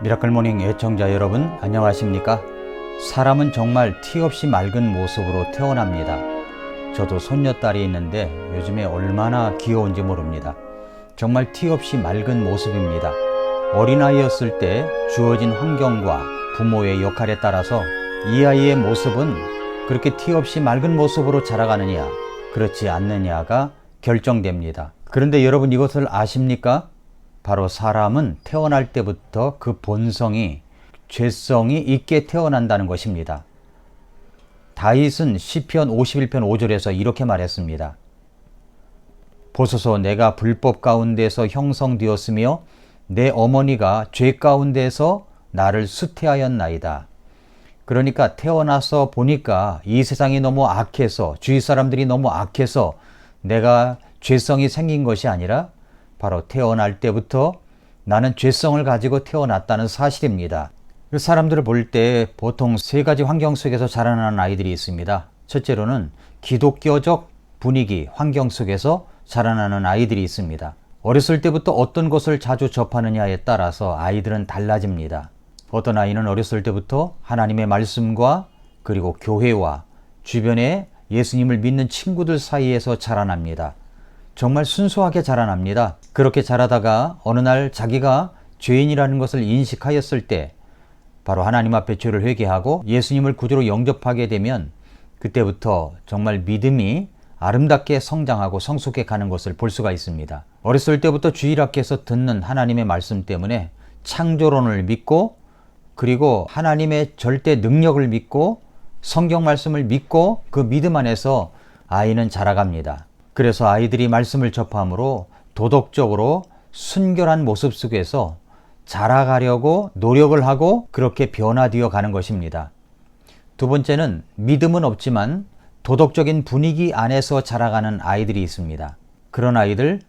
미라클 모닝 애청자 여러분, 안녕하십니까? 사람은 정말 티 없이 맑은 모습으로 태어납니다. 저도 손녀딸이 있는데 요즘에 얼마나 귀여운지 모릅니다. 정말 티 없이 맑은 모습입니다. 어린아이였을 때 주어진 환경과 부모의 역할에 따라서 이 아이의 모습은 그렇게 티 없이 맑은 모습으로 자라가느냐, 그렇지 않느냐가 결정됩니다. 그런데 여러분, 이것을 아십니까? 바로 사람은 태어날 때부터 그 본성이, 죄성이 있게 태어난다는 것입니다. 다윗은 시편 51편 5절에서 이렇게 말했습니다. 보소서, 내가 불법 가운데서 형성되었으며 내 어머니가 죄 가운데서 나를 수태하였나이다. 그러니까 태어나서 보니까 이 세상이 너무 악해서, 주위 사람들이 너무 악해서 내가 죄성이 생긴 것이 아니라 바로 태어날 때부터 나는 죄성을 가지고 태어났다는 사실입니다. 사람들을 볼 때 보통 세 가지 환경 속에서 자라나는 아이들이 있습니다. 첫째로는 기독교적 분위기, 환경 속에서 자라나는 아이들이 있습니다. 어렸을 때부터 어떤 것을 자주 접하느냐에 따라서 아이들은 달라집니다. 어떤 아이는 어렸을 때부터 하나님의 말씀과 그리고 교회와 주변에 예수님을 믿는 친구들 사이에서 자라납니다. 정말 순수하게 자라납니다. 그렇게 자라다가 어느 날 자기가 죄인이라는 것을 인식하였을 때 바로 하나님 앞에 죄를 회개하고 예수님을 구주로 영접하게 되면 그때부터 정말 믿음이 아름답게 성장하고 성숙해 가는 것을 볼 수가 있습니다. 어렸을 때부터 주일학교에서 듣는 하나님의 말씀 때문에 창조론을 믿고, 그리고 하나님의 절대 능력을 믿고, 성경 말씀을 믿고, 그 믿음 안에서 아이는 자라갑니다. 그래서 아이들이 말씀을 접함으로 도덕적으로 순결한 모습 속에서 자라가려고 노력을 하고 그렇게 변화되어 가는 것입니다. 두 번째는 믿음은 없지만 도덕적인 분위기 안에서 자라가는 아이들이 있습니다. 그런 아이들,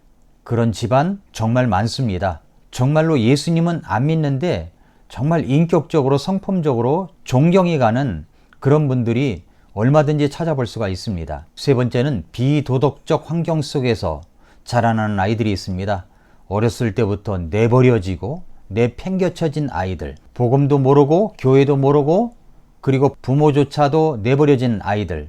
그런 집안 정말 많습니다. 정말로 예수님은 안 믿는데 정말 인격적으로, 성품적으로 존경이 가는 그런 분들이 얼마든지 찾아볼 수가 있습니다. 세 번째는 비도덕적 환경 속에서 자라나는 아이들이 있습니다. 어렸을 때부터 내버려지고 내팽겨쳐진 아이들, 복음도 모르고 교회도 모르고 그리고 부모조차도 내버려진 아이들,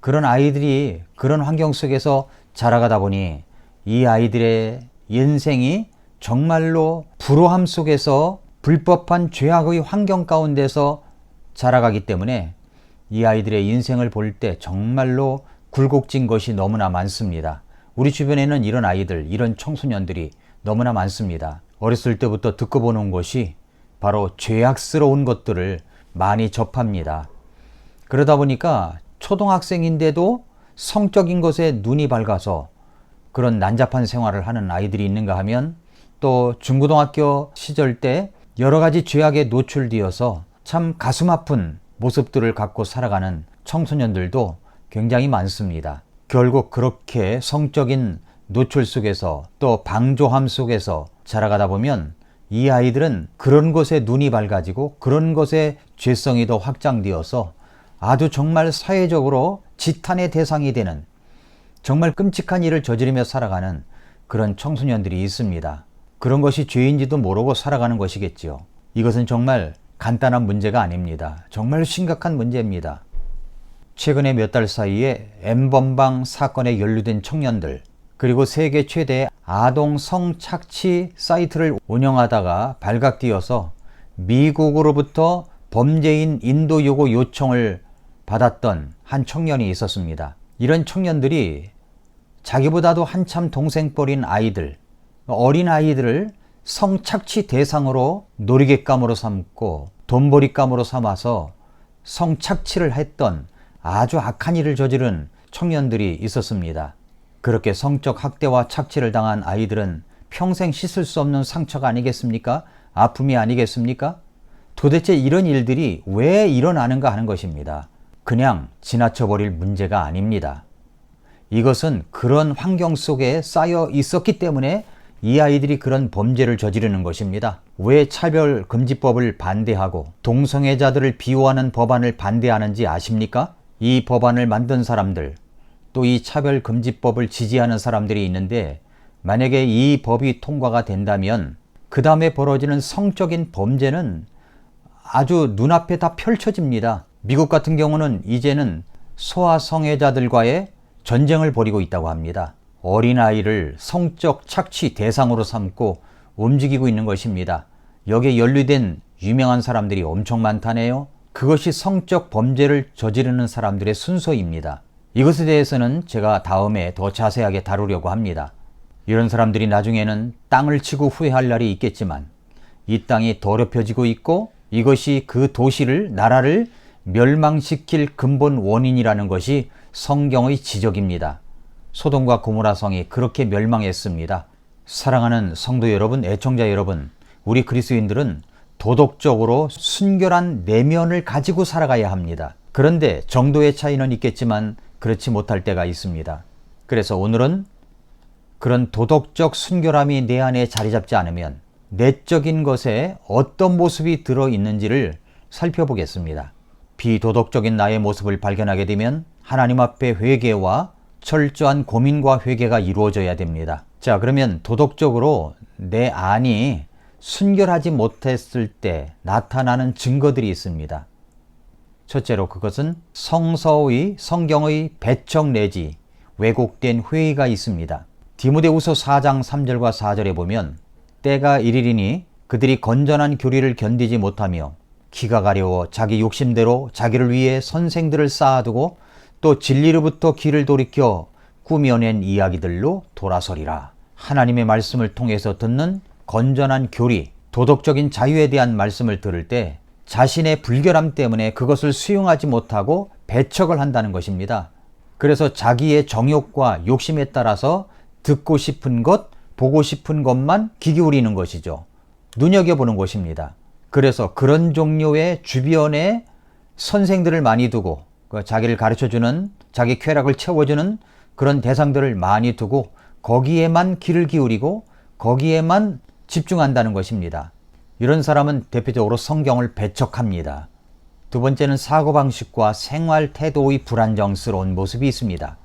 그런 아이들이 그런 환경 속에서 자라가다 보니 이 아이들의 인생이 정말로 불우함 속에서 불법한 죄악의 환경 가운데서 자라가기 때문에 이 아이들의 인생을 볼 때 정말로 굴곡진 것이 너무나 많습니다. 우리 주변에는 이런 아이들, 이런 청소년들이 너무나 많습니다. 어렸을 때부터 듣고 보는 것이 바로 죄악스러운 것들을 많이 접합니다. 그러다 보니까 초등학생인데도 성적인 것에 눈이 밝아서 그런 난잡한 생활을 하는 아이들이 있는가 하면, 또 중고등학교 시절 때 여러 가지 죄악에 노출되어서 참 가슴 아픈 모습들을 갖고 살아가는 청소년들도 굉장히 많습니다. 결국 그렇게 성적인 노출 속에서 또 방조함 속에서 자라가다 보면 이 아이들은 그런 것에 눈이 밝아지고 그런 것에 죄성이 더 확장되어서 아주 정말 사회적으로 지탄의 대상이 되는 정말 끔찍한 일을 저지르며 살아가는 그런 청소년들이 있습니다. 그런 것이 죄인지도 모르고 살아가는 것이겠지요. 이것은 정말 간단한 문제가 아닙니다. 정말 심각한 문제입니다. 최근에 몇 달 사이에 N번방 사건에 연루된 청년들, 그리고 세계 최대 아동 성착취 사이트를 운영하다가 발각되어서 미국으로부터 범죄인 인도 요구 요청을 받았던 한 청년이 있었습니다. 이런 청년들이 자기보다도 한참 동생뻘인 아이들, 어린 아이들을 성착취 대상으로 놀이객감으로 삼고 돈벌이감으로 삼아서 성착취를 했던 아주 악한 일을 저지른 청년들이 있었습니다. 그렇게 성적 학대와 착취를 당한 아이들은 평생 씻을 수 없는 상처가 아니겠습니까? 아픔이 아니겠습니까? 도대체 이런 일들이 왜 일어나는가 하는 것입니다. 그냥 지나쳐버릴 문제가 아닙니다. 이것은 그런 환경 속에 쌓여 있었기 때문에 이 아이들이 그런 범죄를 저지르는 것입니다. 왜 차별금지법을 반대하고 동성애자들을 비호하는 법안을 반대하는지 아십니까? 이 법안을 만든 사람들, 또 이 차별금지법을 지지하는 사람들이 있는데, 만약에 이 법이 통과가 된다면 그 다음에 벌어지는 성적인 범죄는 아주 눈앞에 다 펼쳐집니다. 미국 같은 경우는 이제는 소아성애자들과의 전쟁을 벌이고 있다고 합니다. 어린아이를 성적 착취 대상으로 삼고 움직이고 있는 것입니다. 여기에 연루된 유명한 사람들이 엄청 많다네요. 그것이 성적 범죄를 저지르는 사람들의 순서입니다. 이것에 대해서는 제가 다음에 더 자세하게 다루려고 합니다. 이런 사람들이 나중에는 땅을 치고 후회할 날이 있겠지만 이 땅이 더럽혀지고 있고 이것이 그 도시를, 나라를 멸망시킬 근본 원인이라는 것이 성경의 지적입니다. 소돔과 고모라 성이 그렇게 멸망했습니다. 사랑하는 성도 여러분, 애청자 여러분, 우리 그리스도인들은 도덕적으로 순결한 내면을 가지고 살아가야 합니다. 그런데 정도의 차이는 있겠지만 그렇지 못할 때가 있습니다. 그래서 오늘은 그런 도덕적 순결함이 내 안에 자리 잡지 않으면 내적인 것에 어떤 모습이 들어있는지를 살펴보겠습니다. 비도덕적인 나의 모습을 발견하게 되면 하나님 앞에 회개와 철저한 고민과 회개가 이루어져야 됩니다. 자, 그러면 도덕적으로 내 안이 순결하지 못했을 때 나타나는 증거들이 있습니다. 첫째로 그것은 성경의 배척 내지 왜곡된 회의가 있습니다. 디모데후서 4장 3절과 4절에 보면 때가 이르리니 그들이 건전한 교리를 견디지 못하며 기가 가려워 자기 욕심대로 자기를 위해 선생들을 쌓아두고 또 진리로부터 귀를 돌이켜 꾸며낸 이야기들로 돌아서리라. 하나님의 말씀을 통해서 듣는 건전한 교리, 도덕적인 자유에 대한 말씀을 들을 때 자신의 불결함 때문에 그것을 수용하지 못하고 배척을 한다는 것입니다. 그래서 자기의 정욕과 욕심에 따라서 듣고 싶은 것, 보고 싶은 것만 귀 기울이는 것이죠. 눈여겨보는 것입니다. 그래서 그런 종류의 주변에 선생들을 많이 두고 자기를 가르쳐주는, 자기 쾌락을 채워주는 그런 대상들을 많이 두고 거기에만 귀를 기울이고 거기에만 집중한다는 것입니다. 이런 사람은 대표적으로 성경을 배척합니다. 두 번째는 사고방식과 생활 태도의 불안정스러운 모습이 있습니다.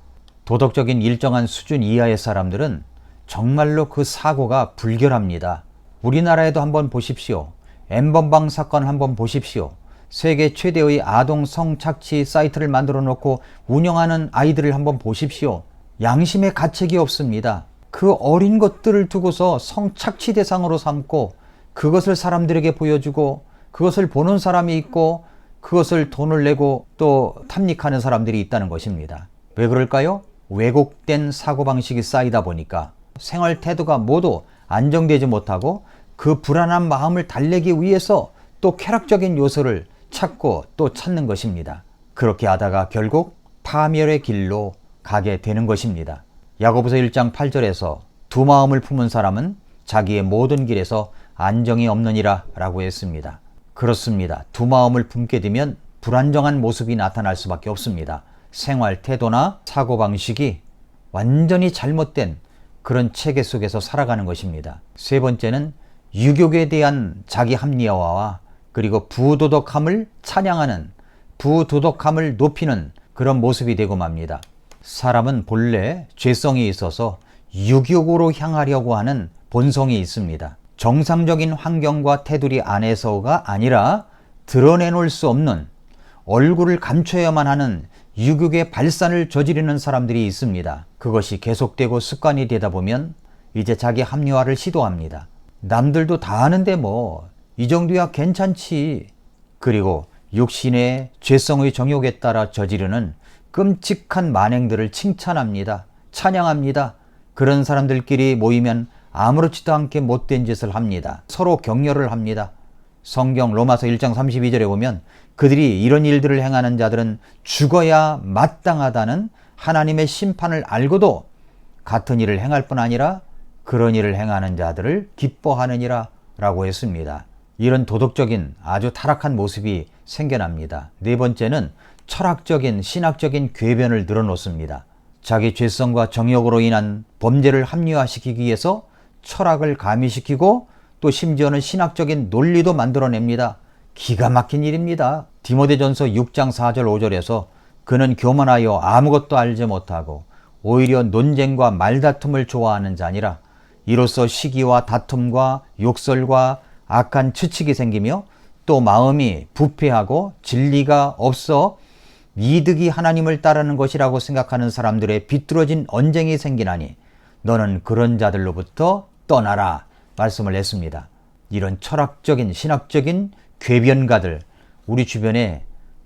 도덕적인 일정한 수준 이하의 사람들은 정말로 그 사고가 불결합니다. 우리나라에도 한번 보십시오. N번방 사건 한번 보십시오. 세계 최대의 아동 성착취 사이트를 만들어 놓고 운영하는 아이들을 한번 보십시오. 양심의 가책이 없습니다. 그 어린 것들을 두고서 성착취 대상으로 삼고 그것을 사람들에게 보여주고 그것을 보는 사람이 있고 그것을 돈을 내고 또 탐닉하는 사람들이 있다는 것입니다. 왜 그럴까요? 왜곡된 사고방식이 쌓이다 보니까 생활 태도가 모두 안정되지 못하고 그 불안한 마음을 달래기 위해서 또 쾌락적인 요소를 찾고 또 찾는 것입니다. 그렇게 하다가 결국 파멸의 길로 가게 되는 것입니다. 야고보서 1장 8절에서 두 마음을 품은 사람은 자기의 모든 길에서 안정이 없느니라 라고 했습니다. 그렇습니다. 두 마음을 품게 되면 불안정한 모습이 나타날 수밖에 없습니다. 생활 태도나 사고방식이 완전히 잘못된 그런 체계 속에서 살아가는 것입니다. 세 번째는 유욕에 대한 자기 합리화와 그리고 부도덕함을 찬양하는, 부도덕함을 높이는 그런 모습이 되고 맙니다. 사람은 본래 죄성이 있어서 유욕으로 향하려고 하는 본성이 있습니다. 정상적인 환경과 테두리 안에서가 아니라 드러내놓을 수 없는, 얼굴을 감춰야만 하는 유욕의 발산을 저지르는 사람들이 있습니다. 그것이 계속되고 습관이 되다 보면 이제 자기 합리화를 시도합니다. 남들도 다 하는데 뭐 이 정도야 괜찮지. 그리고 육신의 죄성의 정욕에 따라 저지르는 끔찍한 만행들을 칭찬합니다. 찬양합니다. 그런 사람들끼리 모이면 아무렇지도 않게 못된 짓을 합니다. 서로 격려를 합니다. 성경 로마서 1장 32절에 보면 그들이 이런 일들을 행하는 자들은 죽어야 마땅하다는 하나님의 심판을 알고도 같은 일을 행할 뿐 아니라 그런 일을 행하는 자들을 기뻐하느니라 라고 했습니다. 이런 도덕적인 아주 타락한 모습이 생겨납니다. 네 번째는 철학적인 신학적인 궤변을 늘어놓습니다. 자기 죄성과 정욕으로 인한 범죄를 합리화시키기 위해서 철학을 가미시키고 또 심지어는 신학적인 논리도 만들어냅니다. 기가 막힌 일입니다. 디모데전서 6장 4절 5절에서 그는 교만하여 아무것도 알지 못하고 오히려 논쟁과 말다툼을 좋아하는 자니라. 이로써 시기와 다툼과 욕설과 악한 추측이 생기며 또 마음이 부패하고 진리가 없어 이득이 하나님을 따르는 것이라고 생각하는 사람들의 비뚤어진 언쟁이 생기나니 너는 그런 자들로부터 떠나라 말씀을 했습니다. 이런 철학적인 신학적인 궤변가들 우리 주변에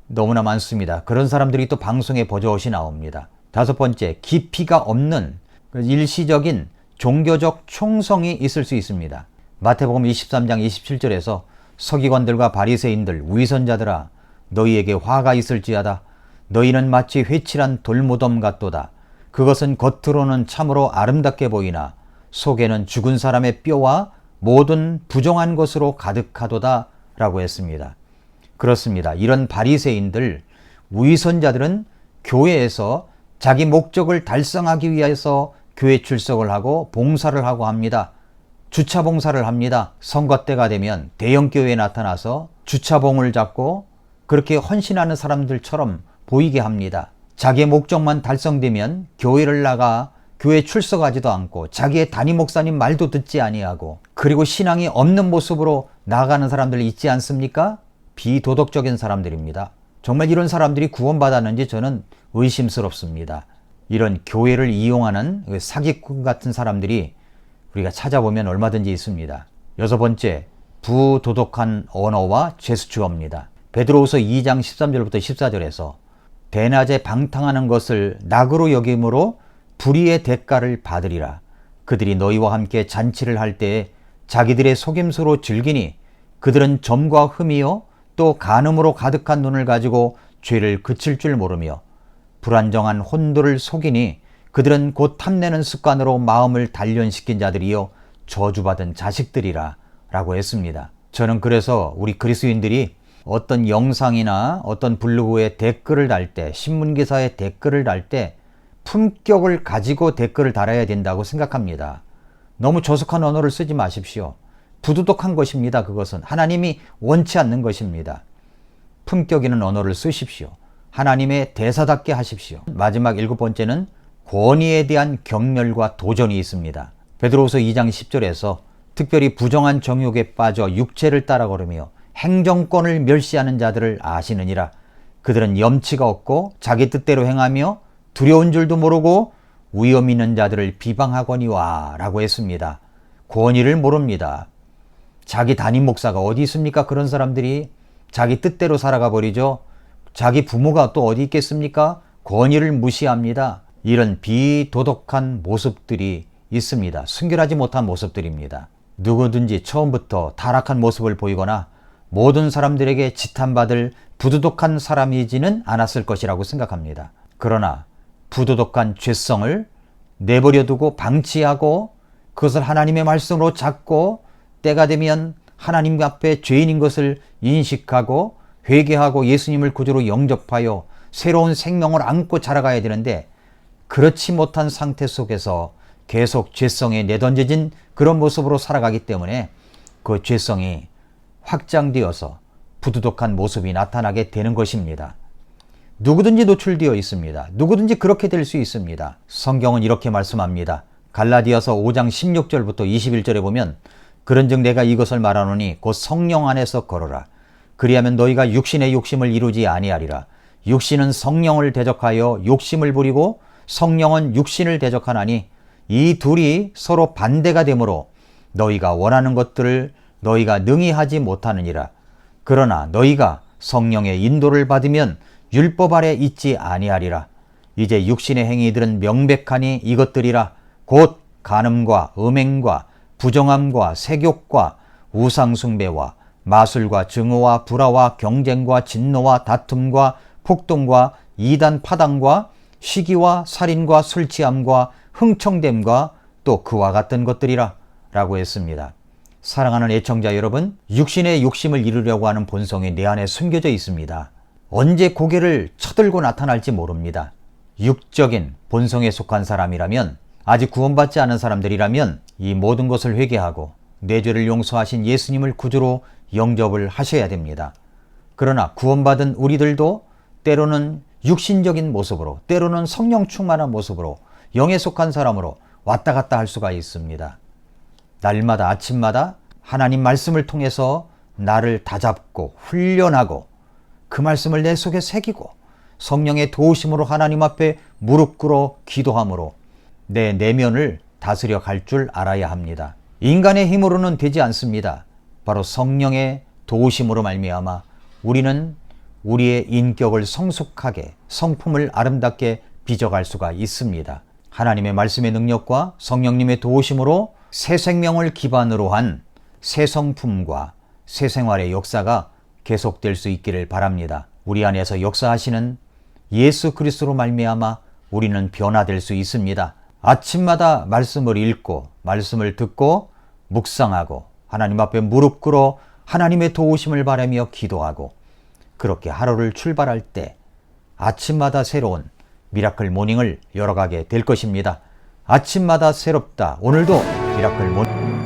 너무나 많습니다. 그런 사람들이 또 방송에 버젓이 나옵니다. 다섯 번째, 깊이가 없는 일시적인 종교적 총성이 있을 수 있습니다. 마태복음 23장 27절에서 서기관들과 바리새인들 위선자들아 너희에게 화가 있을지어다. 너희는 마치 회칠한 돌무덤 같도다. 그것은 겉으로는 참으로 아름답게 보이나 속에는 죽은 사람의 뼈와 모든 부정한 것으로 가득하도다 라고 했습니다. 그렇습니다. 이런 바리새인들 위선자들은 교회에서 자기 목적을 달성하기 위해서 교회 출석을 하고 봉사를 하고 합니다. 주차 봉사를 합니다. 선거 때가 되면 대형 교회에 나타나서 주차봉을 잡고 그렇게 헌신하는 사람들처럼 보이게 합니다. 자기의 목적만 달성되면 교회를 나가 교회 출석하지도 않고 자기의 담임 목사님 말도 듣지 아니하고 그리고 신앙이 없는 모습으로 나아가는 사람들 있지 않습니까? 비도덕적인 사람들입니다. 정말 이런 사람들이 구원받았는지 저는 의심스럽습니다. 이런 교회를 이용하는 사기꾼 같은 사람들이 우리가 찾아보면 얼마든지 있습니다. 여섯 번째, 부도덕한 언어와 제스처입니다. 베드로후서 2장 13절부터 14절에서 대낮에 방탕하는 것을 낙으로 여김으로 불의의 대가를 받으리라. 그들이 너희와 함께 잔치를 할 때에 자기들의 속임수로 즐기니 그들은 점과 흠이요 또 간음으로 가득한 눈을 가지고 죄를 그칠 줄 모르며 불안정한 혼도를 속이니 그들은 곧 탐내는 습관으로 마음을 단련시킨 자들이요 저주받은 자식들이라 라고 했습니다. 저는 그래서 우리 그리스도인들이 어떤 영상이나 어떤 블로그에 댓글을 달 때, 신문기사에 댓글을 달 때 품격을 가지고 댓글을 달아야 된다고 생각합니다. 너무 저속한 언어를 쓰지 마십시오. 부도덕한 것입니다. 그것은 하나님이 원치 않는 것입니다. 품격 있는 언어를 쓰십시오. 하나님의 대사답게 하십시오. 마지막 일곱 번째는 권위에 대한 경멸과 도전이 있습니다. 베드로후서 2장 10절에서 특별히 부정한 정욕에 빠져 육체를 따라 걸으며 행정권을 멸시하는 자들을 아시느니라. 그들은 염치가 없고 자기 뜻대로 행하며 두려운 줄도 모르고 위험 있는 자들을 비방하거니와 라고 했습니다. 권위를 모릅니다. 자기 담임 목사가 어디 있습니까? 그런 사람들이 자기 뜻대로 살아가 버리죠. 자기 부모가 또 어디 있겠습니까? 권위를 무시합니다. 이런 비도덕한 모습들이 있습니다. 순결하지 못한 모습들입니다. 누구든지 처음부터 타락한 모습을 보이거나 모든 사람들에게 지탄받을 부도덕한 사람이지는 않았을 것이라고 생각합니다. 그러나 부도덕한 죄성을 내버려두고 방치하고 그것을 하나님의 말씀으로 잡고 때가 되면 하나님 앞에 죄인인 것을 인식하고 회개하고 예수님을 구주로 영접하여 새로운 생명을 안고 자라가야 되는데 그렇지 못한 상태 속에서 계속 죄성에 내던져진 그런 모습으로 살아가기 때문에 그 죄성이 확장되어서 부도덕한 모습이 나타나게 되는 것입니다. 누구든지 노출되어 있습니다. 누구든지 그렇게 될 수 있습니다. 성경은 이렇게 말씀합니다. 갈라디아서 5장 16절부터 21절에 보면 그런즉 내가 이것을 말하노니 곧 성령 안에서 걸어라. 그리하면 너희가 육신의 욕심을 이루지 아니하리라. 육신은 성령을 대적하여 욕심을 부리고 성령은 육신을 대적하나니 이 둘이 서로 반대가 되므로 너희가 원하는 것들을 너희가 능히 하지 못하느니라. 그러나 너희가 성령의 인도를 받으면 율법 아래 있지 아니하리라. 이제 육신의 행위들은 명백하니 이것들이라. 곧 간음과 음행과 부정함과 색욕과 우상숭배와 마술과 증오와 불화와 경쟁과 진노와 다툼과 폭동과 이단 파당과 시기와 살인과 술 취함과 흥청됨과 또 그와 같은 것들이라 라고 했습니다. 사랑하는 애청자 여러분, 육신의 욕심을 이루려고 하는 본성이 내 안에 숨겨져 있습니다. 언제 고개를 쳐들고 나타날지 모릅니다. 육적인 본성에 속한 사람이라면, 아직 구원받지 않은 사람들이라면 이 모든 것을 회개하고 내 죄를 용서하신 예수님을 구주로 영접을 하셔야 됩니다. 그러나 구원받은 우리들도 때로는 육신적인 모습으로, 때로는 성령 충만한 모습으로, 영에 속한 사람으로 왔다 갔다 할 수가 있습니다. 날마다 아침마다 하나님 말씀을 통해서 나를 다잡고 훈련하고 그 말씀을 내 속에 새기고 성령의 도우심으로 하나님 앞에 무릎 꿇어 기도함으로 내 내면을 다스려 갈 줄 알아야 합니다. 인간의 힘으로는 되지 않습니다. 바로 성령의 도우심으로 말미암아 우리는 우리의 인격을 성숙하게 성품을 아름답게 빚어갈 수가 있습니다. 하나님의 말씀의 능력과 성령님의 도우심으로 새 생명을 기반으로 한 새 성품과 새 생활의 역사가 계속될 수 있기를 바랍니다. 우리 안에서 역사하시는 예수 그리스도로 말미암아 우리는 변화될 수 있습니다. 아침마다 말씀을 읽고 말씀을 듣고 묵상하고 하나님 앞에 무릎 꿇어 하나님의 도우심을 바라며 기도하고 그렇게 하루를 출발할 때 아침마다 새로운 미라클 모닝을 열어가게 될 것입니다. 아침마다 새롭다. 오늘도 미라클 모닝